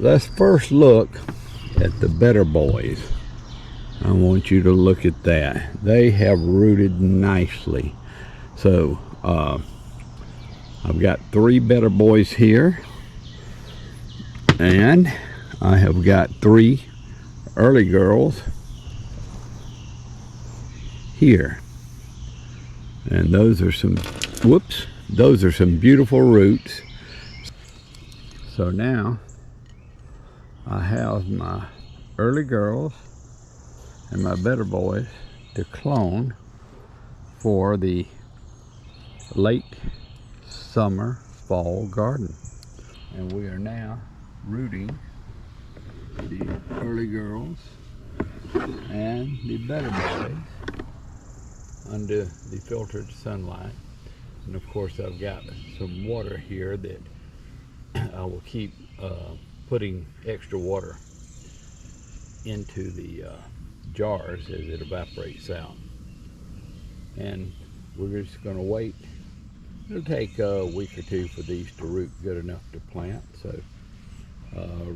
let's first look at the better boys. I want you to look at that. They have rooted nicely. So I've got 3 better boys here, and I have got 3 early girls here. And those are some, those are some beautiful roots. So now I have my early girls and my better boys to clone for the late summer fall garden. And we are now rooting the early girls and the better boys under the filtered sunlight. And of course I've got some water here that I will keep putting extra water into the jars as it evaporates out. And we're just going to wait. It'll take a week or 2 for these to root good enough to plant. So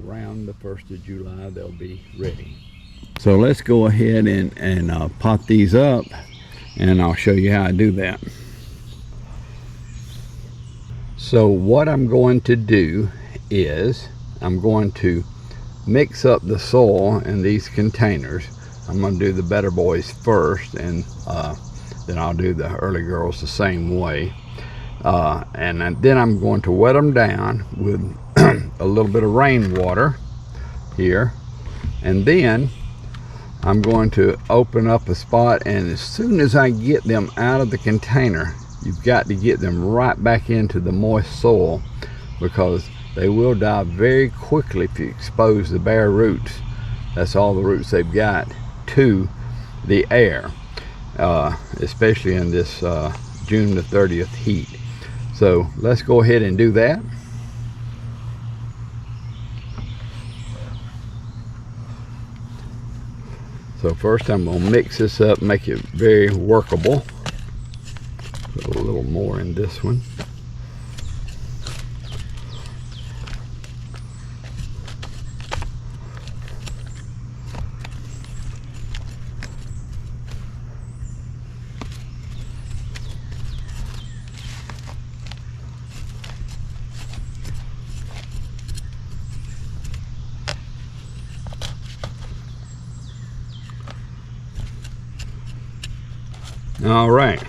around the 1st of July they'll be ready. So let's go ahead and pot these up, and I'll show you how I do that. So what I'm going to do is I'm going to mix up the soil in these containers. I'm going to do the better boys first, and then I'll do the early girls the same way. And then I'm going to wet them down with a little bit of rainwater here, and then I'm going to open up a spot, and as soon as I get them out of the container, you've got to get them right back into the moist soil, because they will die very quickly if you expose the bare roots. That's all the roots they've got, to the air, especially in this June the 30th heat. So let's go ahead and do that. So first I'm going to mix this up, make it very workable. Put a little more in this one. All right,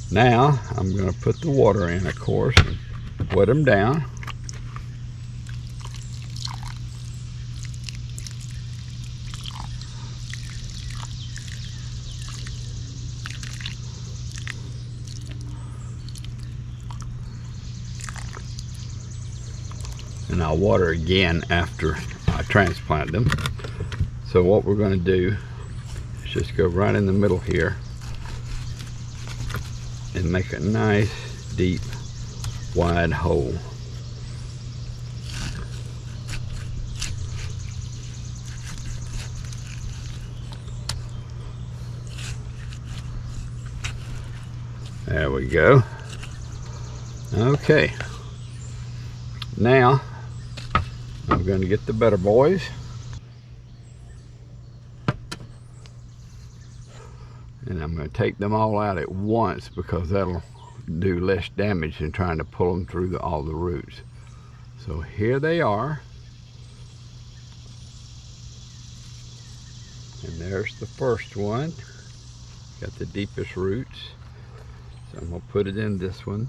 now I'm going to put the water in, of course, and wet them down. And I'll water again after I transplant them. So what we're going to do, just go right in the middle here and make a nice deep wide hole. There we go. Okay, now I'm going to get the better boys. And I'm going to take them all out at once, because that'll do less damage than trying to pull them through all the roots. So here they are. And there's the first one. Got the deepest roots. So I'm going to put it in this one.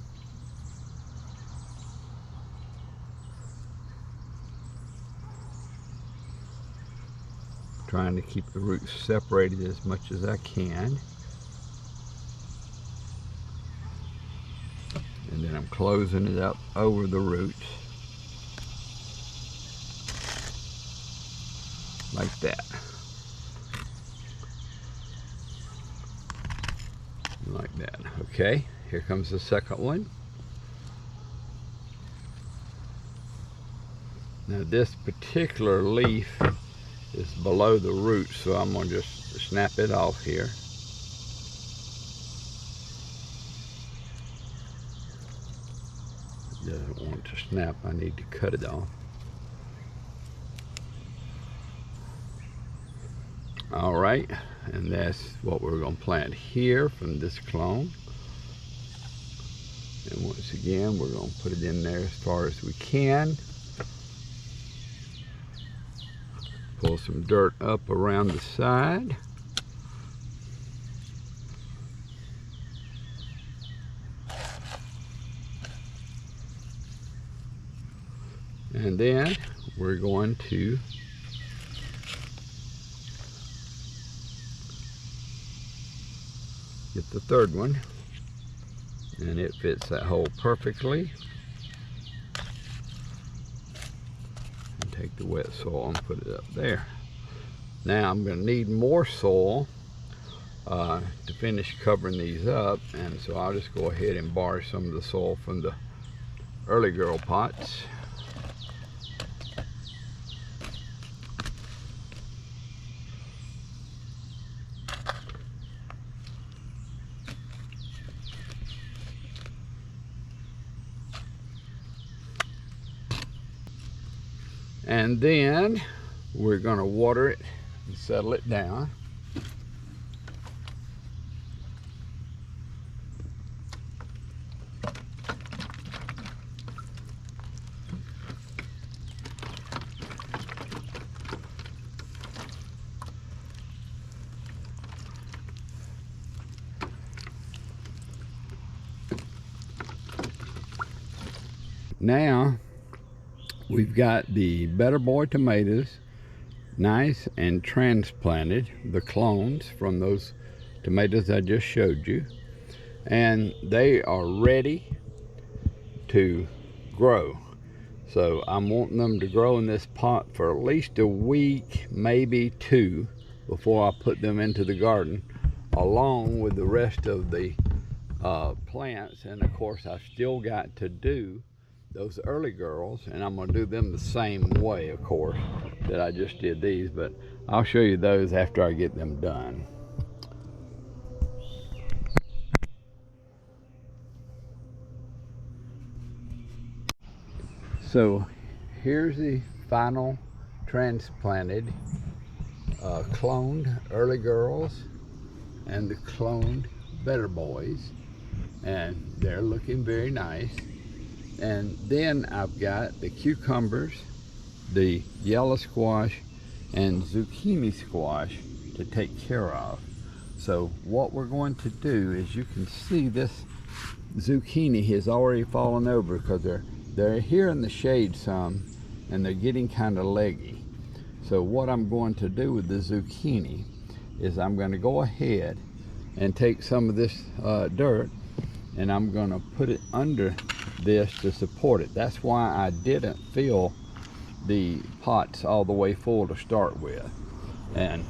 Trying to keep the roots separated as much as I can. And then I'm closing it up over the roots. Like that. Like that. Okay, here comes the second one. Now this particular leaf is below the root, so I'm going to just snap it off here. Doesn't want to snap, I need to cut it off. All right, and that's what we're going to plant here from this clone. And once again, we're going to put it in there as far as we can. Pull some dirt up around the side. And then we're going to get the third one, and it fits that hole perfectly. And take the wet soil and put it up there. Now I'm going to need more soil to finish covering these up, and so I'll just go ahead and borrow some of the soil from the early girl pots. And then we're going to water it and settle it down. Now we've got the Better Boy tomatoes, nice and transplanted, the clones from those tomatoes I just showed you, and they are ready to grow. So I'm wanting them to grow in this pot for at least a week, maybe 2, before I put them into the garden, along with the rest of the plants. And of course I've still got to do those early girls, and I'm going to do them the same way, of course, that I just did these, but I'll show you those after I get them done. So here's the final transplanted cloned early girls and the cloned Better Boys, and they're looking very nice. And then I've got the cucumbers, the yellow squash, and zucchini squash to take care of. So what we're going to do is, you can see this zucchini has already fallen over because they're here in the shade some, and they're getting kind of leggy. So what I'm going to do with the zucchini is I'm going to go ahead and take some of this dirt, and I'm going to put it under this to support it. That's why I didn't fill the pots all the way full to start with. And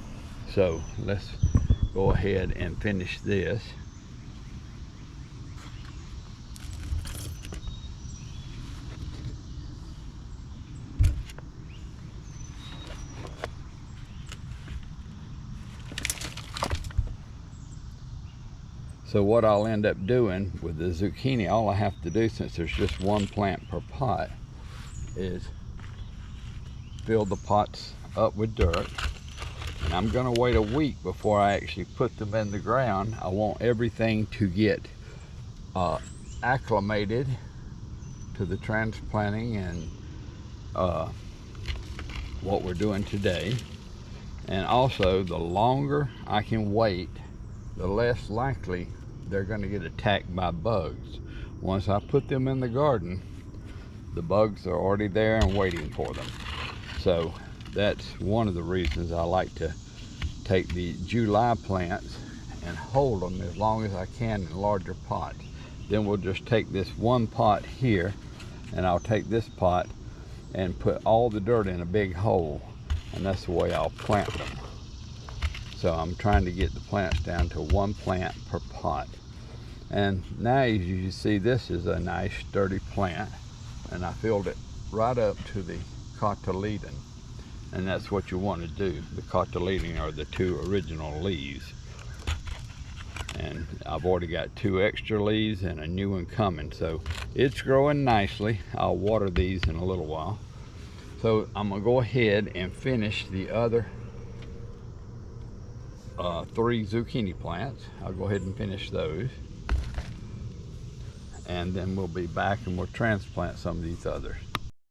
so let's go ahead and finish this. So what I'll end up doing with the zucchini, all I have to do, since there's just one plant per pot, is fill the pots up with dirt. And I'm going to wait a week before I actually put them in the ground. I want everything to get acclimated to the transplanting and what we're doing today. And also, the longer I can wait, the less likely they're going to get attacked by bugs. Once I put them in the garden, the bugs are already there and waiting for them. So that's one of the reasons I like to take the July plants and hold them as long as I can in larger pots. Then we'll just take this one pot here, and I'll take this pot and put all the dirt in a big hole, and that's the way I'll plant them. So I'm trying to get the plants down to 1 plant per pot. And now, as you see, this is a nice sturdy plant, and I filled it right up to the cotyledon, and that's what you want to do. The cotyledon are the 2 original leaves. And I've already got 2 extra leaves and a new one coming, so it's growing nicely. I'll water these in a little while. So I'm gonna go ahead and finish the other 3 zucchini plants. I'll go ahead and finish those, and then we'll be back and we'll transplant some of these others.